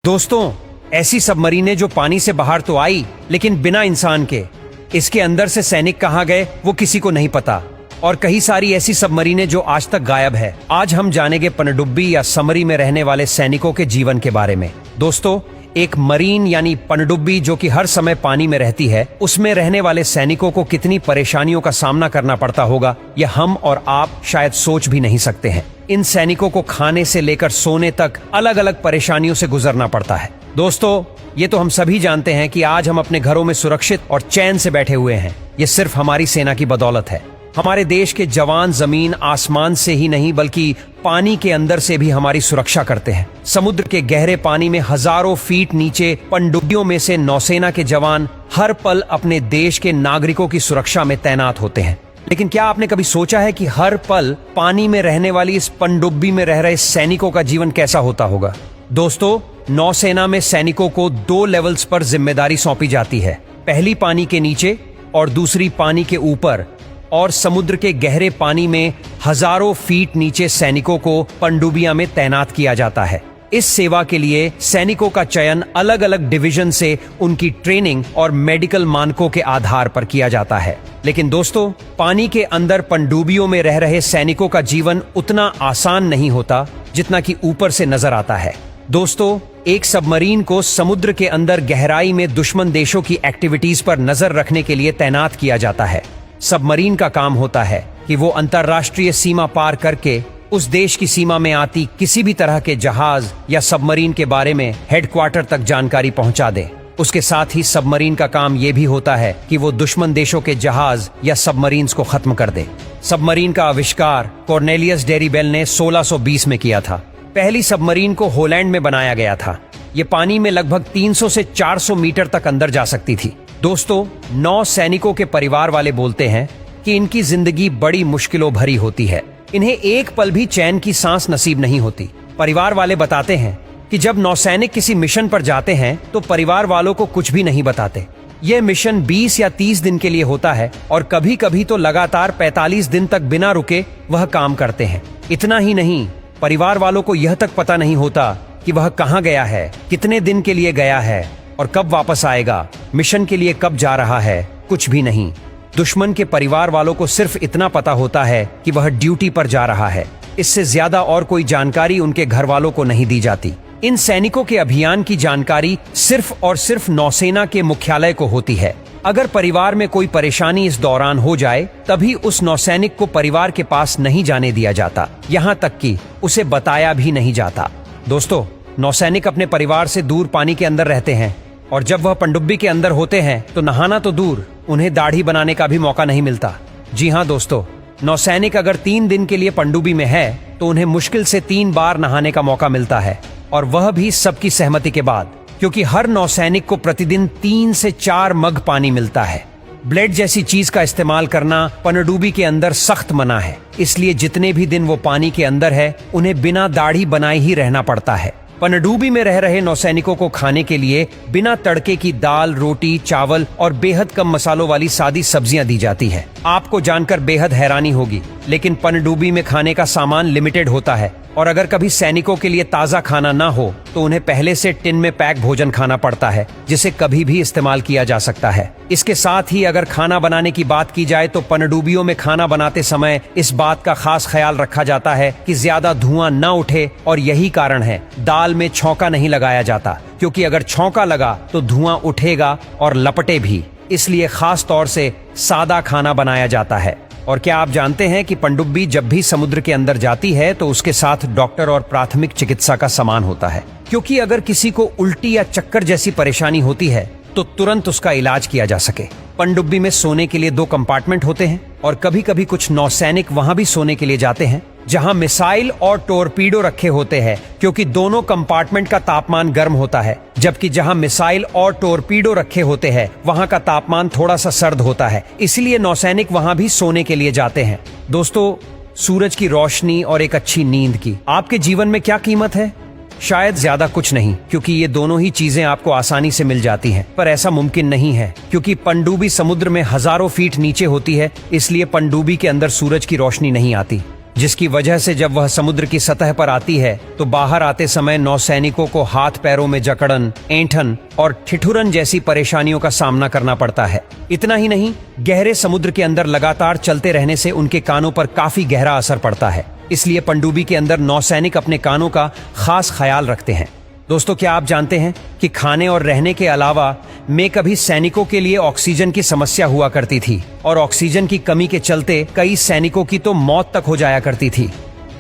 दोस्तों, ऐसी सबमरीनें जो पानी से बाहर तो आई लेकिन बिना इंसान के। इसके अंदर से सैनिक कहाँ गए वो किसी को नहीं पता। और कई सारी ऐसी सबमरीनें जो आज तक गायब है। आज हम जानेंगे पनडुब्बी या समरी में रहने वाले सैनिकों के जीवन के बारे में। दोस्तों, एक मरीन यानी पनडुब्बी जो कि हर समय पानी में रहती है, उसमें रहने वाले सैनिकों को कितनी परेशानियों का सामना करना पड़ता होगा यह हम और आप शायद सोच भी नहीं सकते हैं। इन सैनिकों को खाने से लेकर सोने तक अलग अलग परेशानियों से गुजरना पड़ता है। दोस्तों, ये तो हम सभी जानते हैं कि आज हम अपने घरों में सुरक्षित और चैन से बैठे हुए हैं। ये सिर्फ हमारी सेना की बदौलत है। हमारे देश के जवान जमीन आसमान से ही नहीं बल्कि पानी के अंदर से भी हमारी सुरक्षा करते हैं। समुद्र के गहरे पानी में हजारों फीट नीचे पनडुब्बियों में से नौसेना के जवान हर पल अपने देश के नागरिकों की सुरक्षा में तैनात होते हैं। लेकिन क्या आपने कभी सोचा है कि हर पल पानी में रहने वाली इस पनडुब्बी में रह रहे सैनिकों का जीवन कैसा होता होगा? दोस्तों, नौसेना में सैनिकों को 2 लेवल्स पर जिम्मेदारी सौंपी जाती है। पहली पानी के नीचे और दूसरी पानी के ऊपर। और समुद्र के गहरे पानी में हजारों फीट नीचे सैनिकों को पनडुब्बियां में तैनात किया जाता है। इस सेवा के लिए सैनिकों का चयन अलग अलग डिवीजन से उनकी ट्रेनिंग और मेडिकल मानकों के आधार पर किया जाता है। लेकिन दोस्तों, पानी के अंदर पनडुब्बियों में रह रहे सैनिकों का जीवन उतना आसान नहीं होता जितना कि ऊपर से नजर आता है। दोस्तों, एक सबमरीन को समुद्र के अंदर गहराई में दुश्मन देशों की एक्टिविटीज पर नजर रखने के लिए तैनात किया जाता है। सबमरीन का काम होता है कि वो अंतर्राष्ट्रीय सीमा पार करके उस देश की सीमा में आती किसी भी तरह के जहाज या सबमरीन के बारे में हेडक्वार्टर तक जानकारी पहुंचा दे। उसके साथ ही सबमरीन का काम यह भी होता है कि वो दुश्मन देशों के जहाज या सबमरीन्स को खत्म कर दे। सबमरीन का आविष्कार कॉर्नेलियस डेरिबेल ने 1620 में किया था। पहली सबमरीन को होलैंड में बनाया गया था। ये पानी में लगभग 300 से 400 मीटर तक अंदर जा सकती थी। दोस्तों, 9 सैनिकों के परिवार वाले बोलते हैं कि इनकी जिंदगी बड़ी मुश्किलों भरी होती है। इन्हें एक पल भी चैन की सांस नसीब नहीं होती। परिवार वाले बताते हैं कि जब नौसैनिक किसी मिशन पर जाते हैं तो परिवार वालों को कुछ भी नहीं बताते। यह मिशन 20 या 30 दिन के लिए होता है और कभी कभी तो लगातार 45 दिन तक बिना रुके वह काम करते हैं। इतना ही नहीं, परिवार वालों को यह तक पता नहीं होता कि वह कहाँ गया है, कितने दिन के लिए गया है और कब वापस आएगा, मिशन के लिए कब जा रहा है, कुछ भी नहीं। दुश्मन के परिवार वालों को सिर्फ इतना पता होता है कि वह ड्यूटी पर जा रहा है। इससे ज्यादा और कोई जानकारी उनके घर वालों को नहीं दी जाती। इन सैनिकों के अभियान की जानकारी सिर्फ और सिर्फ नौसेना के मुख्यालय को होती है। अगर परिवार में कोई परेशानी इस दौरान हो जाए तभी उस नौसैनिक को परिवार के पास नहीं जाने दिया जाता, यहाँ तक कि उसे बताया भी नहीं जाता। दोस्तों, नौसैनिक अपने परिवार से दूर पानी के अंदर रहते हैं और जब वह पनडुब्बी के अंदर होते हैं तो नहाना तो दूर, उन्हें दाढ़ी बनाने का भी मौका नहीं मिलता। जी हाँ दोस्तों, नौसैनिक अगर 3 दिन के लिए पनडुब्बी में है तो उन्हें मुश्किल से 3 बार नहाने का मौका मिलता है, और वह भी सबकी सहमति के बाद, क्योंकि हर नौसैनिक को प्रतिदिन 3 से 4 मग पानी मिलता है। ब्लेड जैसी चीज का इस्तेमाल करना पनडुब्बी के अंदर सख्त मना है। इसलिए जितने भी दिन वो पानी के अंदर है उन्हें बिना दाढ़ी बनाए ही रहना पड़ता है। पनडुब्बी में रह रहे नौसैनिकों को खाने के लिए बिना तड़के की दाल, रोटी, चावल और बेहद कम मसालों वाली सादी सब्जियां दी जाती है। आपको जानकर बेहद हैरानी होगी, लेकिन पनडुब्बी में खाने का सामान लिमिटेड होता है और अगर कभी सैनिकों के लिए ताज़ा खाना ना हो तो उन्हें पहले से टिन में पैक भोजन खाना पड़ता है, जिसे कभी भी इस्तेमाल किया जा सकता है। इसके साथ ही अगर खाना बनाने की बात की जाए तो पनडुब्बियों में खाना बनाते समय इस बात का खास ख्याल रखा जाता है कि ज्यादा धुआं न उठे, और यही कारण है दाल में छौंका नहीं लगाया जाता, क्योंकि अगर छौंका लगा तो धुआं उठेगा और लपटे भी। इसलिए खास तौर से सादा खाना बनाया जाता है। और क्या आप जानते हैं कि पनडुब्बी जब भी समुद्र के अंदर जाती है तो उसके साथ डॉक्टर और प्राथमिक चिकित्सा का सामान होता है, क्योंकि अगर किसी को उल्टी या चक्कर जैसी परेशानी होती है तो तुरंत उसका इलाज किया जा सके। पनडुब्बी में सोने के लिए 2 कंपार्टमेंट होते हैं और कभी कभी कुछ नौसैनिक वहां भी सोने के लिए जाते हैं जहां मिसाइल और टोरपीडो रखे होते हैं, क्योंकि दोनों कंपार्टमेंट का तापमान गर्म होता है, जबकि जहां मिसाइल और टोरपीडो रखे होते हैं वहां का तापमान थोड़ा सा सर्द होता है। इसलिए नौसैनिक वहां भी सोने के लिए जाते हैं। दोस्तों, सूरज की रोशनी और एक अच्छी नींद की आपके जीवन में क्या कीमत है? शायद ज्यादा कुछ नहीं, क्योंकि ये दोनों ही चीजें आपको आसानी से मिल जाती हैं। पर ऐसा मुमकिन नहीं है, क्योंकि पनडुब्बी समुद्र में हजारों फीट नीचे होती है, इसलिए पनडुब्बी के अंदर सूरज की रोशनी नहीं आती। जिसकी वजह से जब वह समुद्र की सतह पर आती है तो बाहर आते समय नौसैनिकों को हाथ पैरों में जकड़न, ऐंठन और ठिठुरन जैसी परेशानियों का सामना करना पड़ता है। इतना ही नहीं, गहरे समुद्र के अंदर लगातार चलते रहने से उनके कानों पर काफी गहरा असर पड़ता है। इसलिए पनडुब्बी के अंदर नौसैनिक अपने कानों का खास ख्याल रखते हैं। दोस्तों, क्या आप जानते हैं कि खाने और रहने के अलावा में कभी सैनिकों के लिए ऑक्सीजन की समस्या हुआ करती थी और ऑक्सीजन की कमी के चलते कई सैनिकों की तो मौत तक हो जाया करती थी।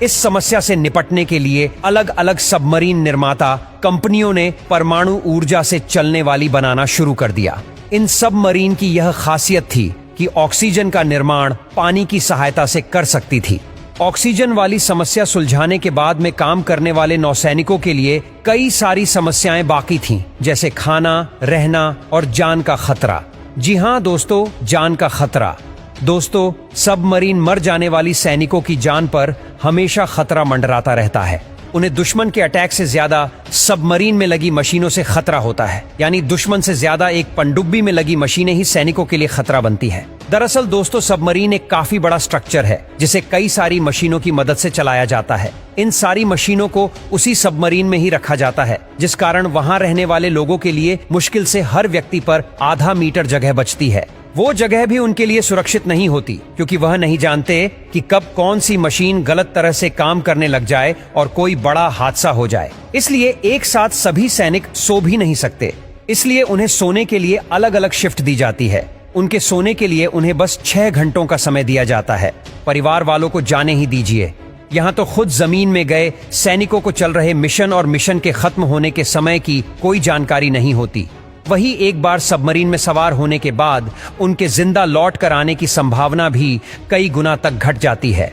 इस समस्या से निपटने के लिए अलग अलग सबमरीन निर्माता कंपनियों ने परमाणु ऊर्जा से चलने वाली बनाना शुरू कर दिया। इन सबमरीन की यह खासियत थी कि ऑक्सीजन का निर्माण पानी की सहायता से कर सकती थी। ऑक्सीजन वाली समस्या सुलझाने के बाद में काम करने वाले नौसैनिकों के लिए कई सारी समस्याएं बाकी थीं, जैसे खाना, रहना और जान का खतरा। जी हाँ दोस्तों, जान का खतरा। दोस्तों, सबमरीन मर जाने वाली सैनिकों की जान पर हमेशा खतरा मंडराता रहता है। उन्हें दुश्मन के अटैक से ज्यादा सबमरीन में लगी मशीनों से खतरा होता है। यानी दुश्मन से ज्यादा एक पनडुब्बी में लगी मशीनें ही सैनिकों के लिए खतरा बनती है। दरअसल दोस्तों, सबमरीन एक काफी बड़ा स्ट्रक्चर है जिसे कई सारी मशीनों की मदद से चलाया जाता है। इन सारी मशीनों को उसी सबमरीन में ही रखा जाता है, जिस कारण वहां रहने वाले लोगों के लिए मुश्किल से हर व्यक्ति पर आधा मीटर जगह बचती है। वो जगह भी उनके लिए सुरक्षित नहीं होती, क्योंकि वह नहीं जानते कि कब कौन सी मशीन गलत तरह से काम करने लग जाए और कोई बड़ा हादसा हो जाए। इसलिए एक साथ सभी सैनिक सो भी नहीं सकते, इसलिए उन्हें सोने के लिए अलग अलग शिफ्ट दी जाती है। उनके सोने के लिए उन्हें बस 6 घंटों का समय दिया जाता है। परिवार वालों को जाने ही दीजिए। यहाँ तो खुद जमीन में गए सैनिकों को चल रहे मिशन और मिशन के खत्म होने के समय की कोई जानकारी नहीं होती। वही एक बार सबमरीन में सवार होने के बाद उनके जिंदा लौट कर आने की संभावना भी कई गुना तक घट जाती है।